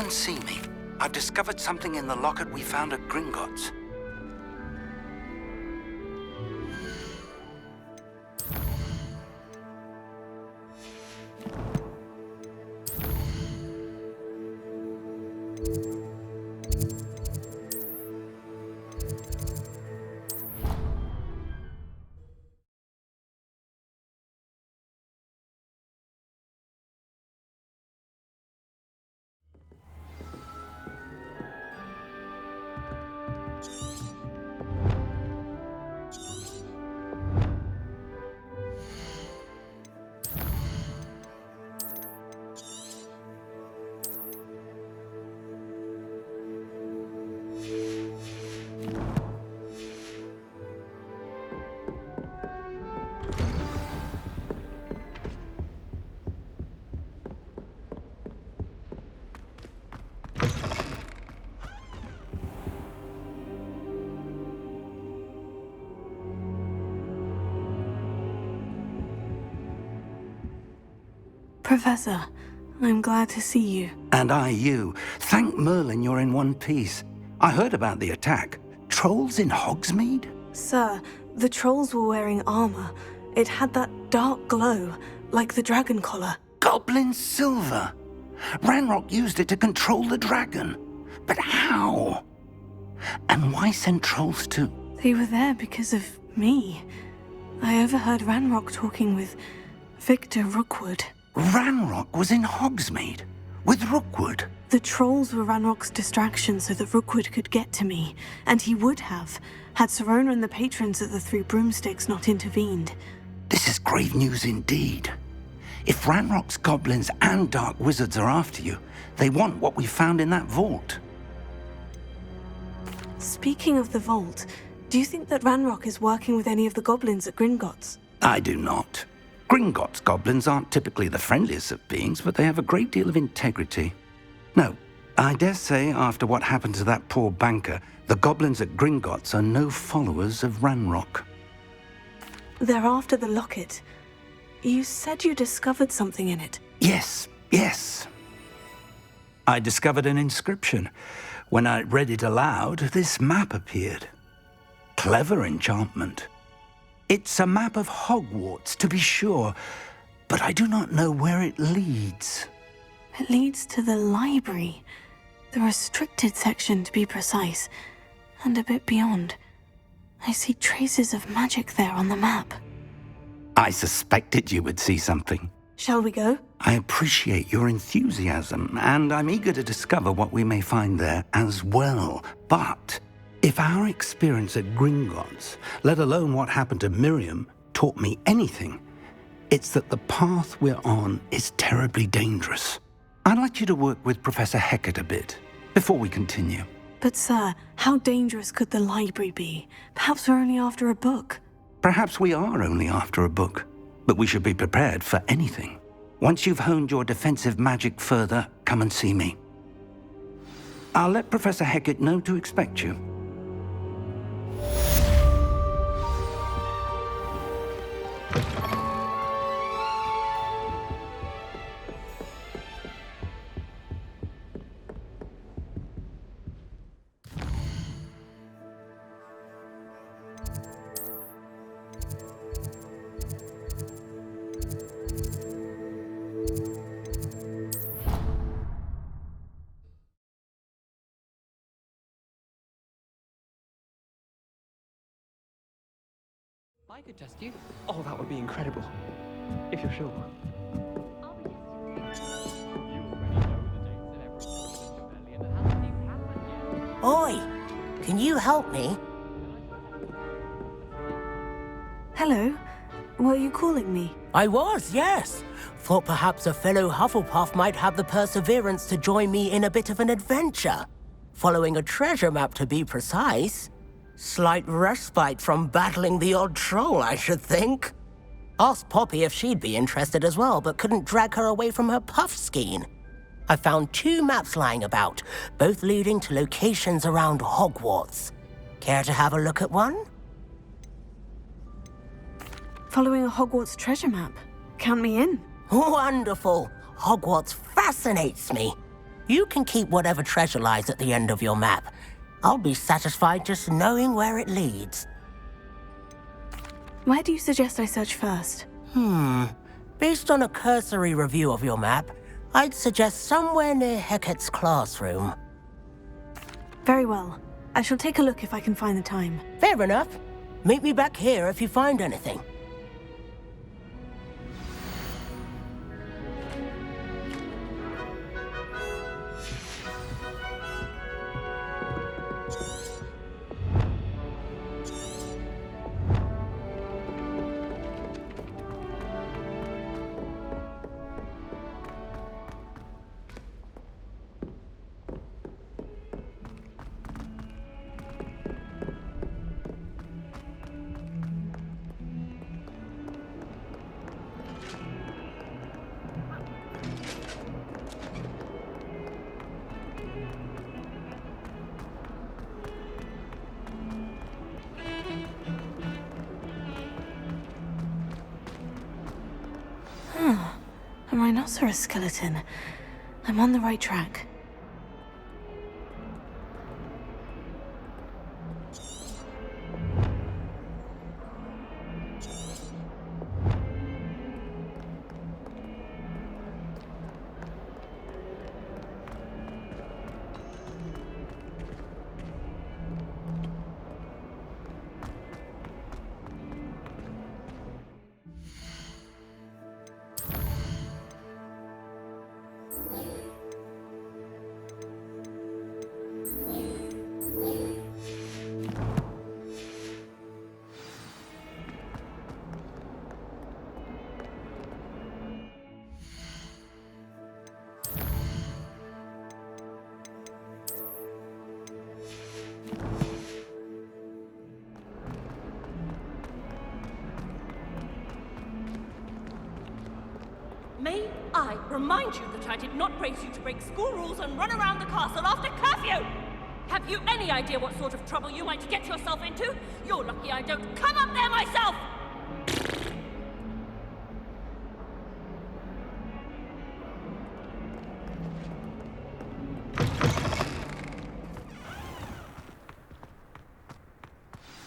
and see me. I've discovered something in the locket we found at Gringotts. Professor, I'm glad to see you. And I you. Thank Merlin you're in one piece. I heard about the attack. Trolls in Hogsmeade? Sir, the trolls were wearing armor. It had that dark glow, like the dragon collar. Goblin silver! Ranrock used it to control the dragon. But how? And why send trolls to... They were there because of me. I overheard Ranrock talking with Victor Rookwood. Ranrock was in Hogsmeade? With Rookwood? The trolls were Ranrock's distraction so that Rookwood could get to me. And he would have, had Sirona and the patrons of the Three Broomsticks not intervened. This is grave news indeed. If Ranrock's goblins and dark wizards are after you, they want what we found in that vault. Speaking of the vault, do you think that Ranrock is working with any of the goblins at Gringotts? I do not. Gringotts goblins aren't typically the friendliest of beings, but they have a great deal of integrity. No, I dare say after what happened to that poor banker, the goblins at Gringotts are no followers of Ranrock. They're after the locket. You said you discovered something in it. Yes. I discovered an inscription. When I read it aloud, this map appeared. Clever enchantment. It's a map of Hogwarts, to be sure, but I do not know where it leads. It leads to the library. The restricted section, to be precise, and a bit beyond. I see traces of magic there on the map. I suspected you would see something. Shall we go? I appreciate your enthusiasm, and I'm eager to discover what we may find there as well. But if our experience at Gringotts, let alone what happened to Miriam, taught me anything, it's that the path we're on is terribly dangerous. I'd like you to work with Professor Hecat a bit before we continue. But sir, how dangerous could the library be? Perhaps we're only after a book. Perhaps we are only after a book, but we should be prepared for anything. Once you've honed your defensive magic further, come and see me. I'll let Professor Hecat know to expect you. I could test you. Oh, that would be incredible. If you're sure. Oi! Can you help me? Hello? Were you calling me? I was, yes. Thought perhaps a fellow Hufflepuff might have the perseverance to join me in a bit of an adventure. Following a treasure map, to be precise. Slight respite from battling the odd troll, I should think. Asked Poppy if she'd be interested as well, but couldn't drag her away from her puff skein. I found 2 maps lying about, both leading to locations around Hogwarts. Care to have a look at one? Following a Hogwarts treasure map. Count me in. Wonderful. Hogwarts fascinates me. You can keep whatever treasure lies at the end of your map. I'll be satisfied just knowing where it leads. Where do you suggest I search first? Based on a cursory review of your map, I'd suggest somewhere near Hecate's classroom. Very well. I shall take a look if I can find the time. Fair enough. Meet me back here if you find anything. A rhinoceros skeleton. I'm on the right track. May I remind you that I did not raise you to break school rules and run around the castle after curfew? Have you any idea what sort of trouble you might get yourself into? You're lucky I don't come up there myself!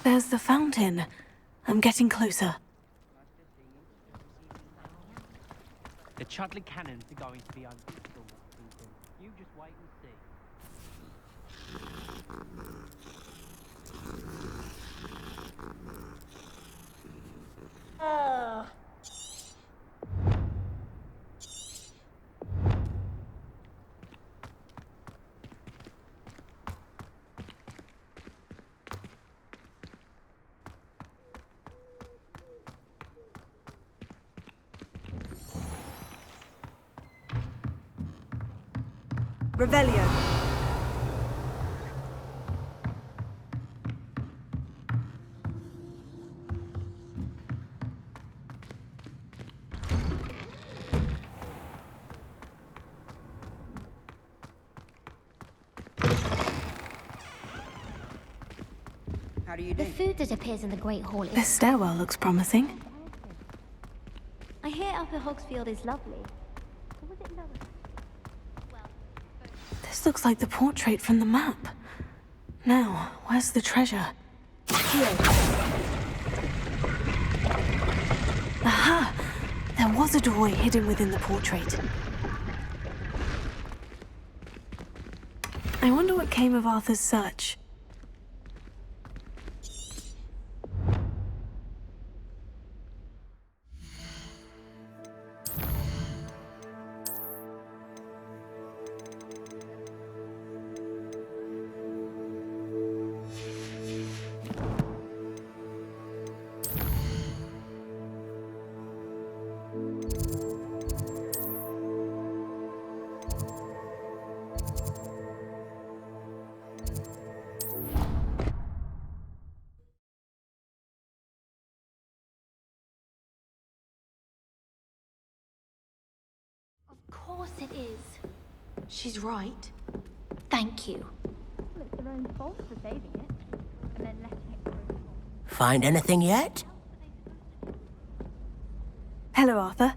There's the fountain. I'm getting closer. The Chudley cannons are going to be unbeatable, Ethan. You just wait and see. Revelio. How do you do? The food that appears in the Great Hall This is... stairwell looks promising. I hear Upper Hogsfield is lovely. Or was it lower? This looks like the portrait from the map. Now, where's the treasure? Here. Aha! There was a doorway hidden within the portrait. I wonder what came of Arthur's search. Of course it is. She's right. Thank you. Well, it's their own fault for saving it. And then letting it grow. Find anything yet? Hello, Arthur.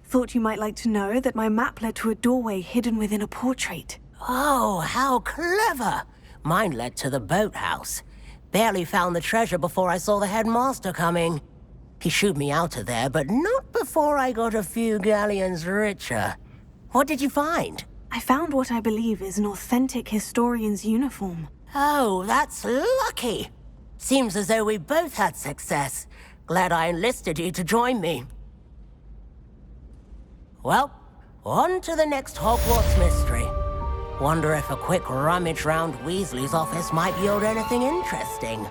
Thought you might like to know that my map led to a doorway hidden within a portrait. Oh, how clever! Mine led to the boathouse. Barely found the treasure before I saw the headmaster coming. He shooed me out of there, but not before I got a few galleons richer. What did you find? I found what I believe is an authentic historian's uniform. Oh, that's lucky. Seems as though we both had success. Glad I enlisted you to join me. Well, on to the next Hogwarts mystery. Wonder if a quick rummage round Weasley's office might yield anything interesting.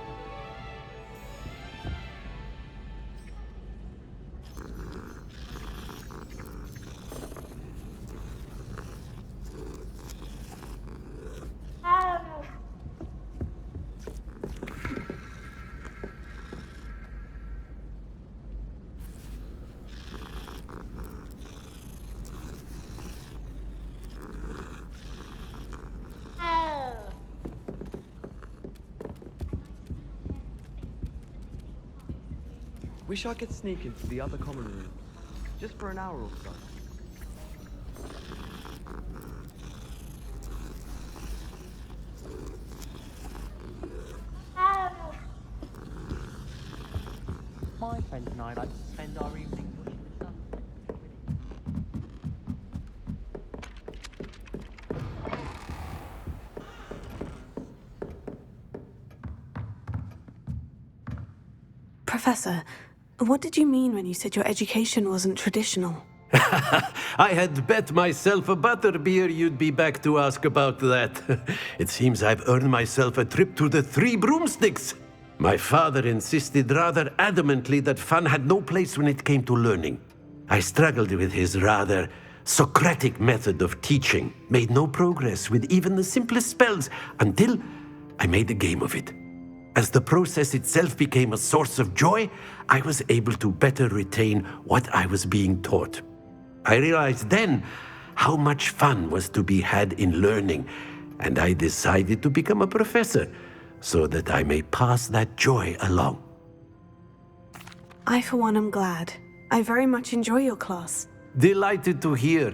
Wish I could sneak into the other common room, just for an hour or so. My friends and I like to spend our evening watching the sun. Professor, what did you mean when you said your education wasn't traditional? I had bet myself a butterbeer you'd be back to ask about that. It seems I've earned myself a trip to the Three Broomsticks. My father insisted rather adamantly that fun had no place when it came to learning. I struggled with his rather Socratic method of teaching, made no progress with even the simplest spells until I made a game of it. As the process itself became a source of joy, I was able to better retain what I was being taught. I realized then how much fun was to be had in learning, and I decided to become a professor so that I may pass that joy along. I, for one, am glad. I very much enjoy your class. Delighted to hear.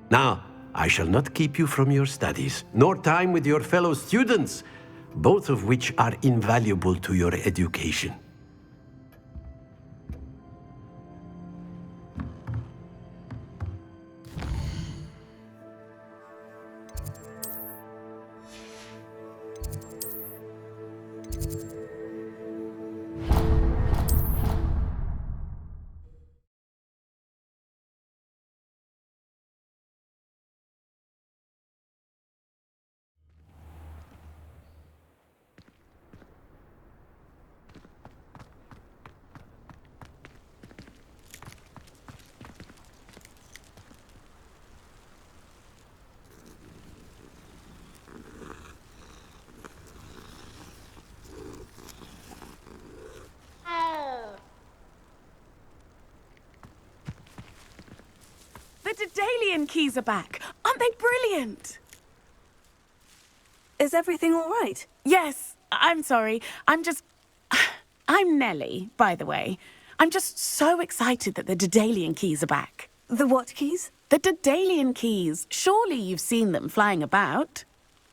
Now, I shall not keep you from your studies, nor time with your fellow students, both of which are invaluable to your education. The Daedalian keys are back. Aren't they brilliant? Is everything all right? Yes, I'm sorry. I'm Nellie, by the way. I'm just so excited that the Daedalian keys are back. The what keys? The Daedalian keys. Surely you've seen them flying about.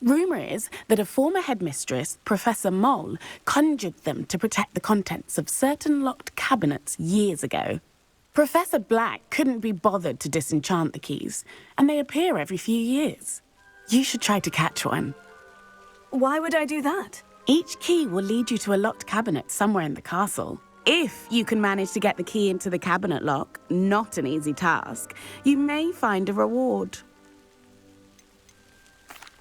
Rumour is that a former headmistress, Professor Mole, conjured them to protect the contents of certain locked cabinets years ago. Professor Black couldn't be bothered to disenchant the keys, and they appear every few years. You should try to catch one. Why would I do that? Each key will lead you to a locked cabinet somewhere in the castle. If you can manage to get the key into the cabinet lock, not an easy task, you may find a reward.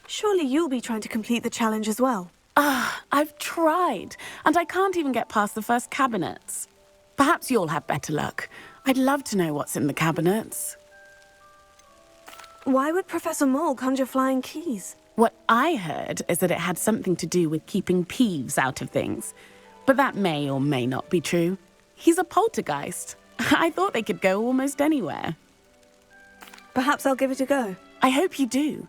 Surely you'll be trying to complete the challenge as well. I've tried, and I can't even get past the first cabinets. Perhaps you'll have better luck. I'd love to know what's in the cabinets. Why would Professor Mole conjure flying keys? What I heard is that it had something to do with keeping peeves out of things. But that may or may not be true. He's a poltergeist. I thought they could go almost anywhere. Perhaps I'll give it a go. I hope you do.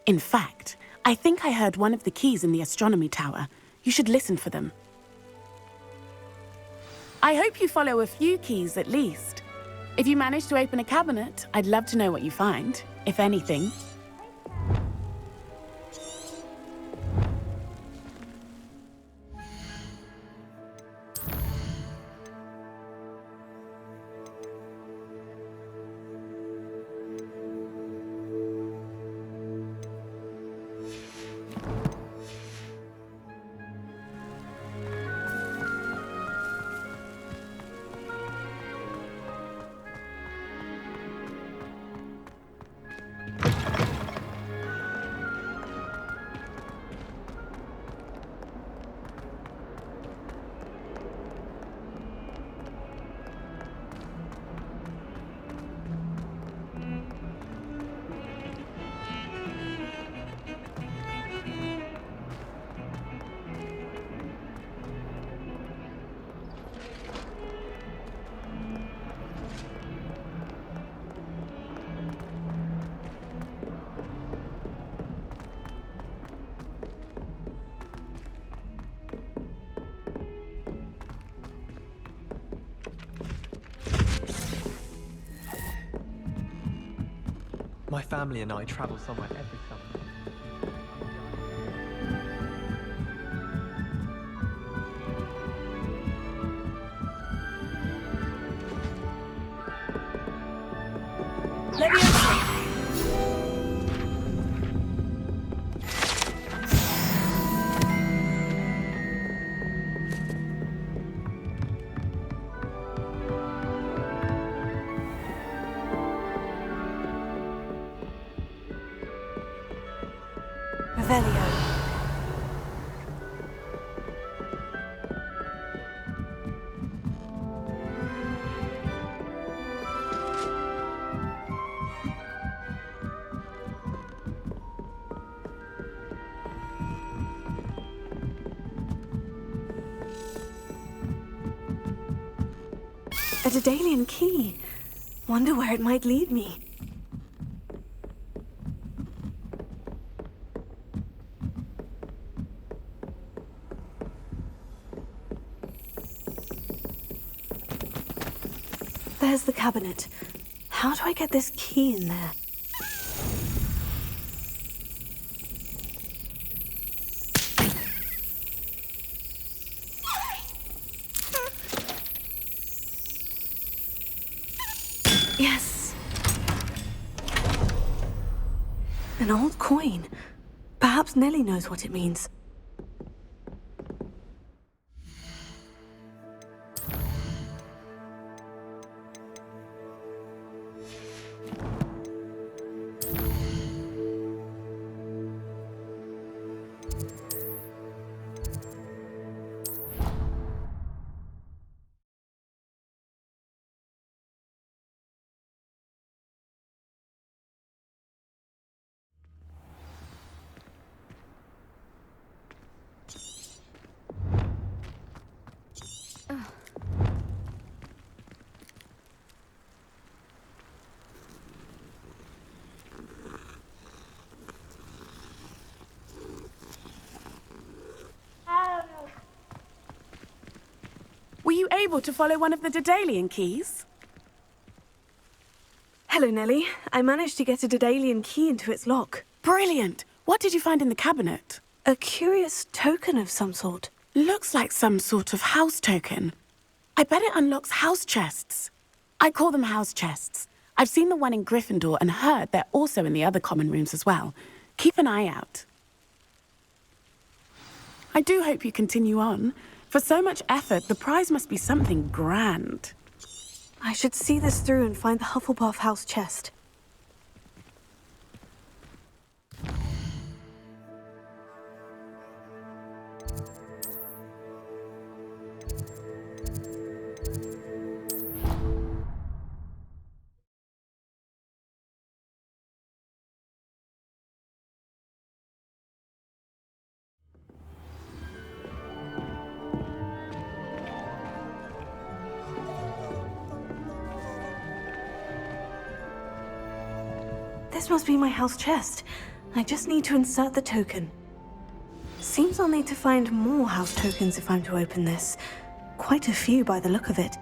In fact, I think I heard one of the keys in the astronomy tower. You should listen for them. I hope you follow a few keys at least. If you manage to open a cabinet, I'd love to know what you find, if anything. My family and I travel somewhere every summer. Revelio. A Daedalian key. Wonder where it might lead me. There's the cabinet. How do I get this key in there? Yes. An old coin. Perhaps Nellie knows what it means. Were you able to follow one of the Daedalian keys? Hello, Nellie. I managed to get a Daedalian key into its lock. Brilliant! What did you find in the cabinet? A curious token of some sort. Looks like some sort of house token. I bet it unlocks house chests. I call them house chests. I've seen the one in Gryffindor and heard they're also in the other common rooms as well. Keep an eye out. I do hope you continue on. For so much effort, the prize must be something grand. I should see this through and find the Hufflepuff house chest. This must be my house chest. I just need to insert the token. Seems I'll need to find more house tokens if I'm to open this. Quite a few by the look of it.